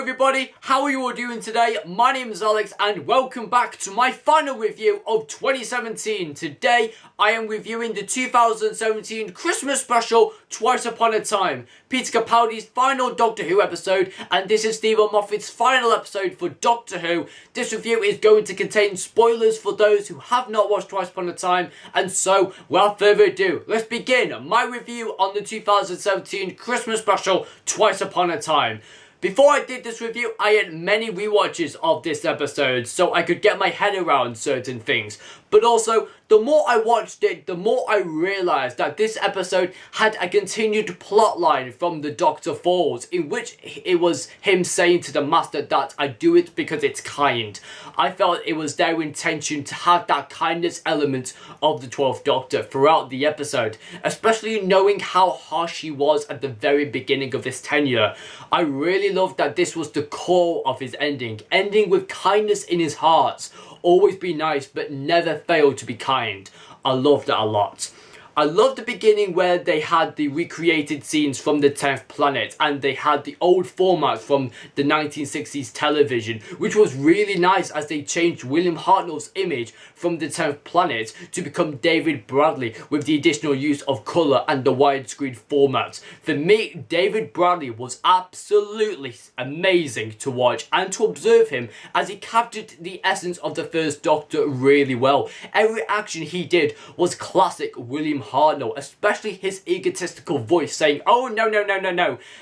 everybody, how are you all doing today? My name is Alex and welcome back to my final review of 2017. Today I am reviewing the 2017 Christmas special Twice Upon a Time, Peter Capaldi's final Doctor Who episode, and this is Steven Moffat's final episode for Doctor Who. This review is going to contain spoilers for those who have not watched Twice Upon a Time, and so without further ado, let's begin my review on the 2017 Christmas special Twice Upon a Time. Before I did this review, I had many rewatches of this episode so I could get my head around certain things. But also, the more I watched it, the more I realised that this episode had a continued plotline from the Doctor Falls, in which it was him saying to the Master that I do it because it's kind. I felt it was their intention to have that kindness element of the 12th Doctor throughout the episode, especially knowing how harsh he was at the very beginning of his tenure. I really loved that this was the core of his ending with kindness in his heart. Always be nice, but never fail to be kind. I loved that a lot. I loved the beginning where they had the recreated scenes from the 10th Planet and they had the old formats from the 1960s television, which was really nice as they changed William Hartnell's image from the 10th Planet to become David Bradley with the additional use of colour and the widescreen format. For me, David Bradley was absolutely amazing to watch and to observe him as he captured the essence of the first Doctor really well. Every action he did was classic William Hartnell, especially his egotistical voice saying, "Oh no,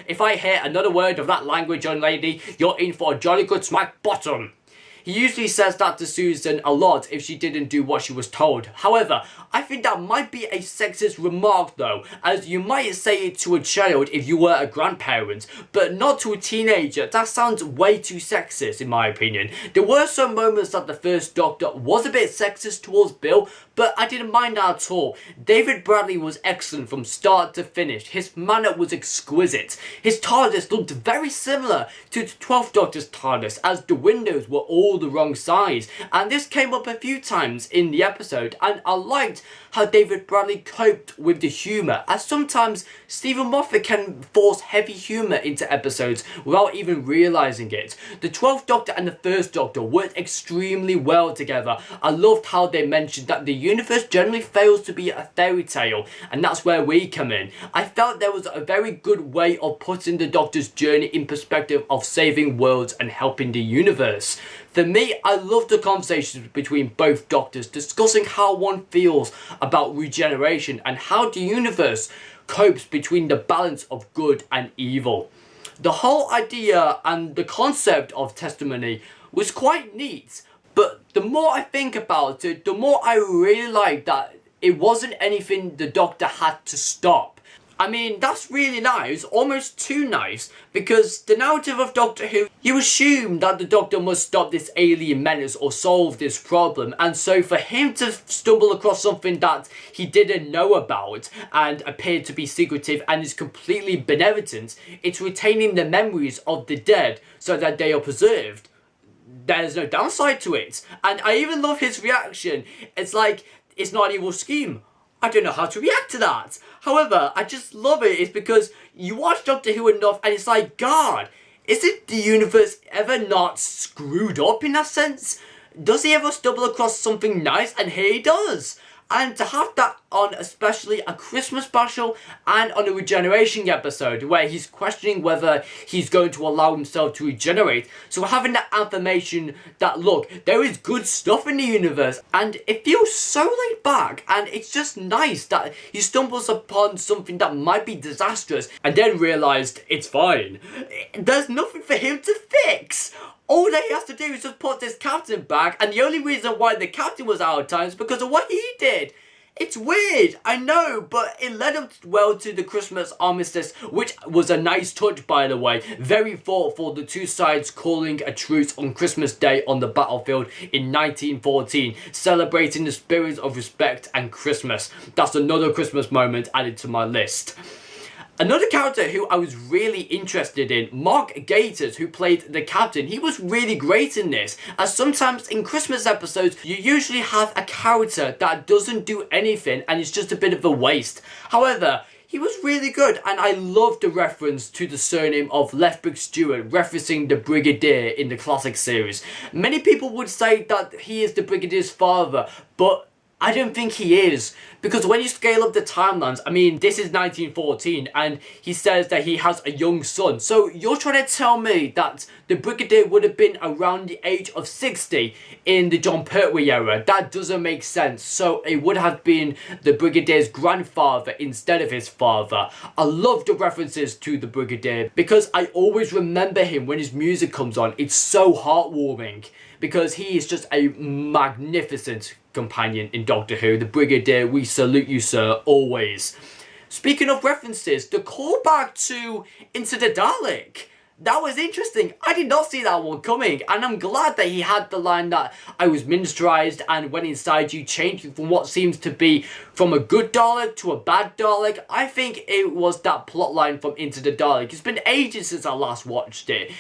if I hear another word of that language, young lady, you're in for a jolly good smack bottom." He usually says that to Susan a lot if she didn't do what she was told. However, I think that might be a sexist remark though, as you might say it to a child if you were a grandparent, but not to a teenager. That sounds way too sexist in my opinion. There were some moments that the first Doctor was a bit sexist towards Bill, but I didn't mind that at all. David Bradley was excellent from start to finish. His manner was exquisite. His TARDIS looked very similar to the 12th Doctor's TARDIS, as the windows were all the wrong size, and this came up a few times in the episode, and I liked how David Bradley coped with the humour, as sometimes Steven Moffat can force heavy humour into episodes without even realising it. The 12th Doctor and the first Doctor worked extremely well together. I loved how they mentioned that the universe generally fails to be a fairy tale, and that's where we come in. I felt there was a very good way of putting the Doctor's journey in perspective of saving worlds and helping the universe. For me, I loved the conversations between both Doctors discussing how one feels about regeneration and how the universe copes between the balance of good and evil. The whole idea and the concept of testimony was quite neat, but the more I think about it, the more I really like that it wasn't anything the Doctor had to stop. I mean, that's really nice, almost too nice, because the narrative of Doctor Who, you assume that the Doctor must stop this alien menace or solve this problem, and so for him to stumble across something that he didn't know about and appeared to be secretive and is completely benevolent, it's retaining the memories of the dead so that they are preserved. There's no downside to it. And I even love his reaction. It's like, it's not an evil scheme. I don't know how to react to that. However, I just love it. It's because you watch Doctor Who enough and it's like, God, isn't the universe ever not screwed up in that sense? Does he ever stumble across something nice? And here he does. And to have that on especially a Christmas special and on a regeneration episode where he's questioning whether he's going to allow himself to regenerate. So having that affirmation that, look, there is good stuff in the universe, and it feels so laid back, and it's just nice that he stumbles upon something that might be disastrous and then realised it's fine. There's nothing for him to fix. All that he has to do is just put this captain back, and the only reason why the captain was out of time is because of what he did. It's weird, I know, but it led up well to the Christmas armistice, which was a nice touch, by the way. Very thoughtful, the two sides calling a truce on Christmas Day on the battlefield in 1914, celebrating the spirit of respect and Christmas. That's another Christmas moment added to my list. Another character who I was really interested in, Mark Gatiss, who played the captain. He was really great in this, as sometimes in Christmas episodes you usually have a character that doesn't do anything and it's just a bit of a waste. However, he was really good, and I loved the reference to the surname of Lethbridge Stewart, referencing the Brigadier in the classic series. Many people would say that he is the Brigadier's father, but I don't think he is, because when you scale up the timelines, I mean, this is 1914, and he says that he has a young son. So you're trying to tell me that the Brigadier would have been around the age of 60 in the Jon Pertwee era? That doesn't make sense. So it would have been the Brigadier's grandfather instead of his father. I love the references to the Brigadier, because I always remember him when his music comes on. It's so heartwarming, because he is just a magnificent companion in Doctor Who. The Brigadier, we salute you, sir, always. Speaking of references, the callback to Into the Dalek, that was interesting. I did not see that one coming, and I'm glad that he had the line that I was miniaturized, and when inside you, changing from what seems to be from a good Dalek to a bad Dalek. I think it was that plot line from Into the Dalek. It's been ages since I last watched it,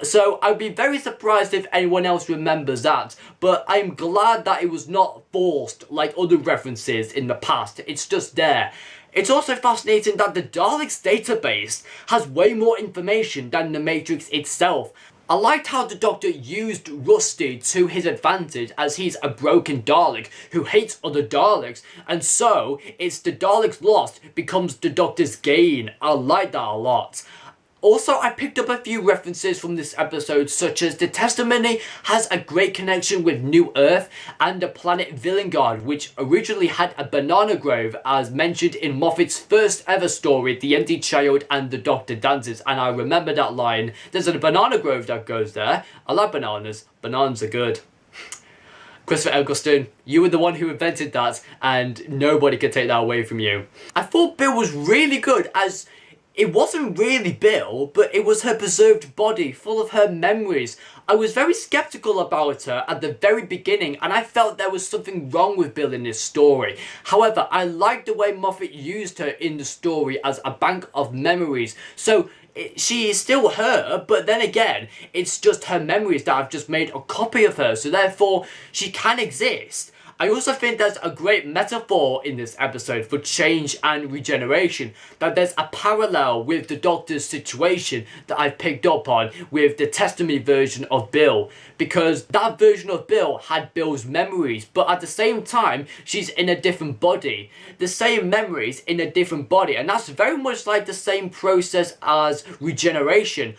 so I'd be very surprised if anyone else remembers that, but I'm glad that it was not forced like other references in the past. It's just there. It's also fascinating that the Daleks database has way more information than the Matrix itself. I liked how the Doctor used Rusty to his advantage, as he's a broken Dalek who hates other Daleks, and so it's the Daleks lost becomes the Doctor's gain. I like that a lot. Also, I picked up a few references from this episode, such as the Testimony has a great connection with New Earth and the planet Villengard, which originally had a banana grove, as mentioned in Moffat's first ever story, The Empty Child and the Doctor Dances, and I remember that line. There's a banana grove that goes there. I like bananas. Bananas are good. Christopher Eccleston, you were the one who invented that, and nobody can take that away from you. I thought Bill was really good, as it wasn't really Bill, but it was her preserved body, full of her memories. I was very skeptical about her at the very beginning, and I felt there was something wrong with Bill in this story. However, I liked the way Moffat used her in the story as a bank of memories. So she is still her, but then again, it's just her memories that I've just made a copy of her, so therefore she can exist. I also think there's a great metaphor in this episode for change and regeneration, that there's a parallel with the Doctor's situation that I've picked up on with the Testimony version of Bill, because that version of Bill had Bill's memories, but at the same time, she's in a different body. The same memories in a different body, and that's very much like the same process as regeneration,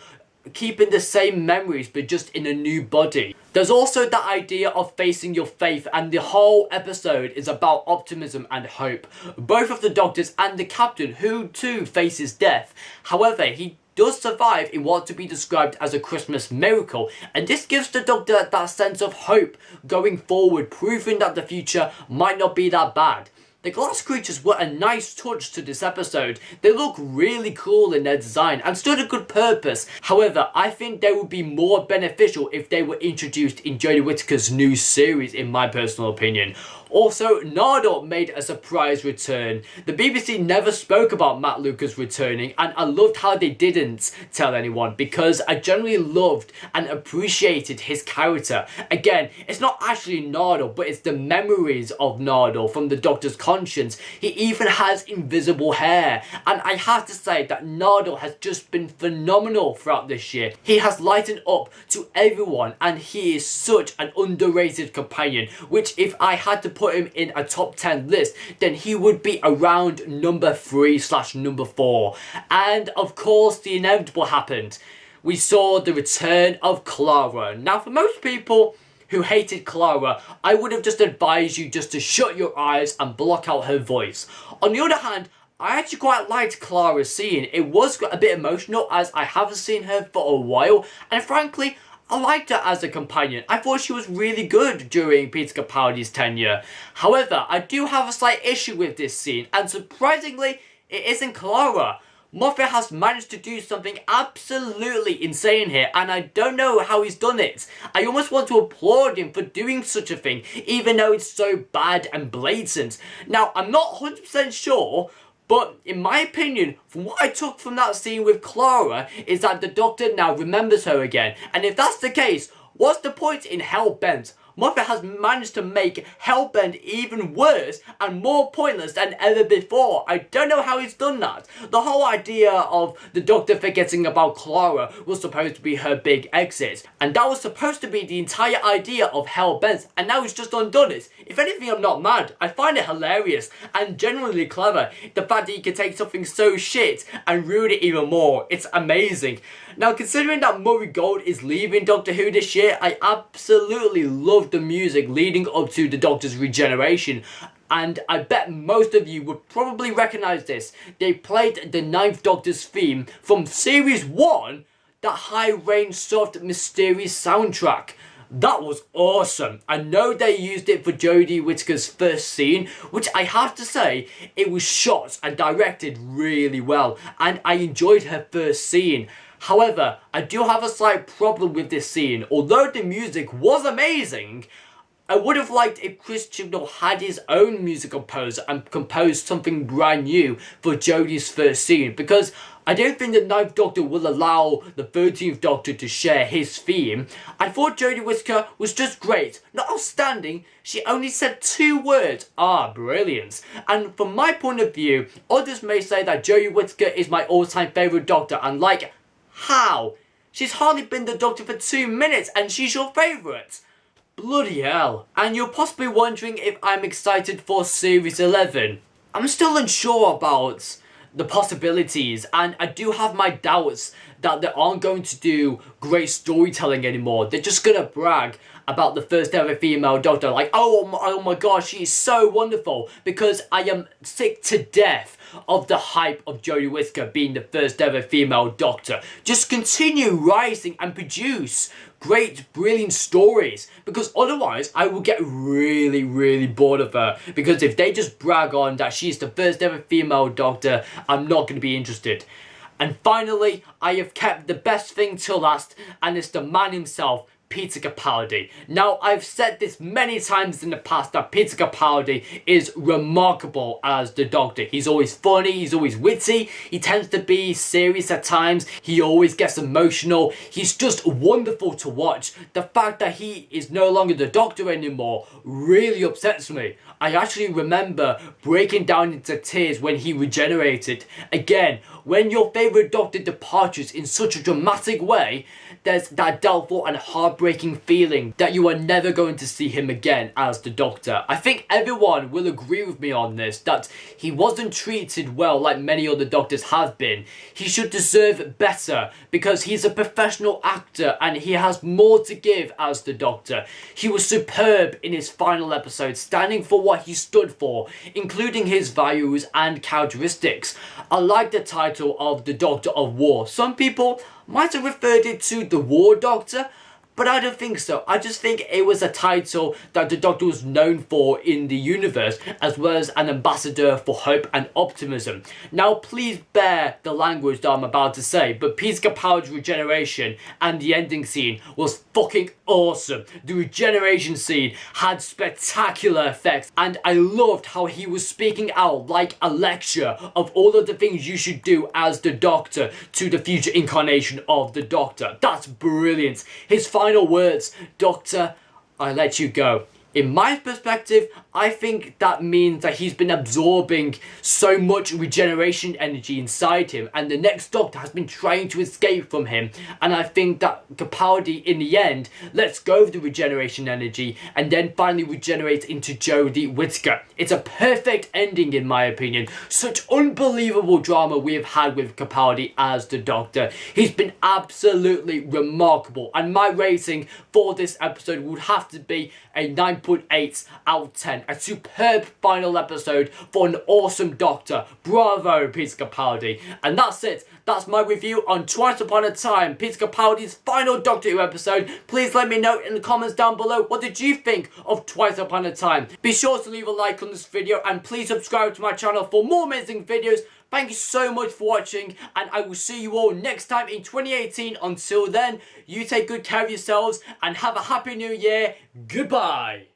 keeping the same memories but just in a new body. There's also that idea of facing your faith, and the whole episode is about optimism and hope. Both of the Doctors and the Captain, who too faces death. However, he does survive in what to be described as a Christmas miracle, and this gives the Doctor that sense of hope going forward, proving that the future might not be that bad. The glass creatures were a nice touch to this episode. They look really cool in their design and stood a good purpose. However, I think they would be more beneficial if they were introduced in Jodie Whittaker's new series, in my personal opinion. Also, Nardole made a surprise return. The BBC never spoke about Matt Lucas returning, and I loved how they didn't tell anyone, because I generally loved and appreciated his character. Again, it's not actually Nardole, but it's the memories of Nardole from the Doctor's conscience. He even has invisible hair, and I have to say that Nardole has just been phenomenal throughout this year. He has lightened up to everyone, and he is such an underrated companion, which if I had to put him in a top 10 list, then he would be around number 3/number 4. And of course, the inevitable happened. We saw the return of Clara. Now, for most people who hated Clara, I would have just advised you just to shut your eyes and block out her voice. On the other hand, I actually quite liked Clara's scene. It was a bit emotional, as I haven't seen her for a while, and frankly, I liked her as a companion. I thought she was really good during Peter Capaldi's tenure. However, I do have a slight issue with this scene, and surprisingly, it isn't Clara. Moffat has managed to do something absolutely insane here, and I don't know how he's done it. I almost want to applaud him for doing such a thing, even though it's so bad and blatant. Now, I'm not 100% sure, but in my opinion, from what I took from that scene with Clara, is that the Doctor now remembers her again. And if that's the case, what's the point in Hell Bent? Moffat has managed to make Hellbent even worse and more pointless than ever before. I don't know how he's done that. The whole idea of the Doctor forgetting about Clara was supposed to be her big exit, and that was supposed to be the entire idea of Hellbent, and now he's just undone it. If anything, I'm not mad. I find it hilarious and genuinely clever. The fact that he can take something so shit and ruin it even more. It's amazing. Now, considering that Murray Gold is leaving Doctor Who this year, I absolutely love the music leading up to the Doctor's regeneration. And I bet most of you would probably recognise this. They played the 9th Doctor's theme from Series 1, that high-range, soft, mysterious soundtrack. That was awesome. I know they used it for Jodie Whittaker's first scene, which I have to say, it was shot and directed really well, and I enjoyed her first scene. However, I do have a slight problem with this scene. Although the music was amazing, I would have liked if Chris Chibnall had his own music composer and composed something brand new for Jodie's first scene, because I don't think the 9th Doctor will allow the 13th Doctor to share his theme. I thought Jodie Whittaker was just great, not outstanding. She only said 2 words. Brilliant. And from my point of view, others may say that Jodie Whittaker is my all-time favourite Doctor, and like, how? She's hardly been the Doctor for 2 minutes and she's your favourite. Bloody hell. And you're possibly wondering if I'm excited for Series 11. I'm still unsure about the possibilities, and I do have my doubts that they aren't going to do great storytelling anymore. They're just gonna brag about the first ever female Doctor, like, oh my gosh, she's so wonderful, because I am sick to death of the hype of Jodie Whittaker being the first ever female Doctor. Just continue rising and produce great, brilliant stories, because otherwise I will get really bored of her, because if they just brag on that she's the first ever female Doctor, I'm not going to be interested. And finally, I have kept the best thing till last, and it's the man himself, Peter Capaldi. Now, I've said this many times in the past that Peter Capaldi is remarkable as the Doctor. He's always funny, he's always witty, he tends to be serious at times, he always gets emotional, he's just wonderful to watch. The fact that he is no longer the Doctor anymore really upsets me. I actually remember breaking down into tears when he regenerated. Again, when your favourite Doctor departures in such a dramatic way, there's that doubtful and heartbreaking feeling that you are never going to see him again as the Doctor. I think everyone will agree with me on this, that he wasn't treated well like many other Doctors have been. He should deserve better, because he's a professional actor and he has more to give as the Doctor. He was superb in his final episode, standing for what he stood for, including his values and characteristics. I like the title of the Doctor of War. Some people might have referred it to the War Doctor, but I don't think so. I just think it was a title that the Doctor was known for in the universe, as well as an ambassador for hope and optimism. Now, please bear the language that I'm about to say, but Peter Capaldi's regeneration and the ending scene was fucking awesome. The regeneration scene had spectacular effects, and I loved how he was speaking out like a lecture of all of the things you should do as the Doctor to the future incarnation of the Doctor. That's brilliant. His final words, "Doctor, I let you go." In my perspective, I think that means that he's been absorbing so much regeneration energy inside him, and the next Doctor has been trying to escape from him, and I think that Capaldi in the end lets go of the regeneration energy and then finally regenerates into Jodie Whittaker. It's a perfect ending in my opinion. Such unbelievable drama we have had with Capaldi as the Doctor. He's been absolutely remarkable, and my rating for this episode would have to be a 9.8 out of 10. A superb final episode for an awesome Doctor. Bravo, Peter Capaldi. And that's it. That's my review on Twice Upon a Time, Peter Capaldi's final Doctor Who episode. Please let me know in the comments down below, what did you think of Twice Upon a Time? Be sure to leave a like on this video and please subscribe to my channel for more amazing videos. Thank you so much for watching, and I will see you all next time in 2018. Until then, you take good care of yourselves and have a happy new year. Goodbye.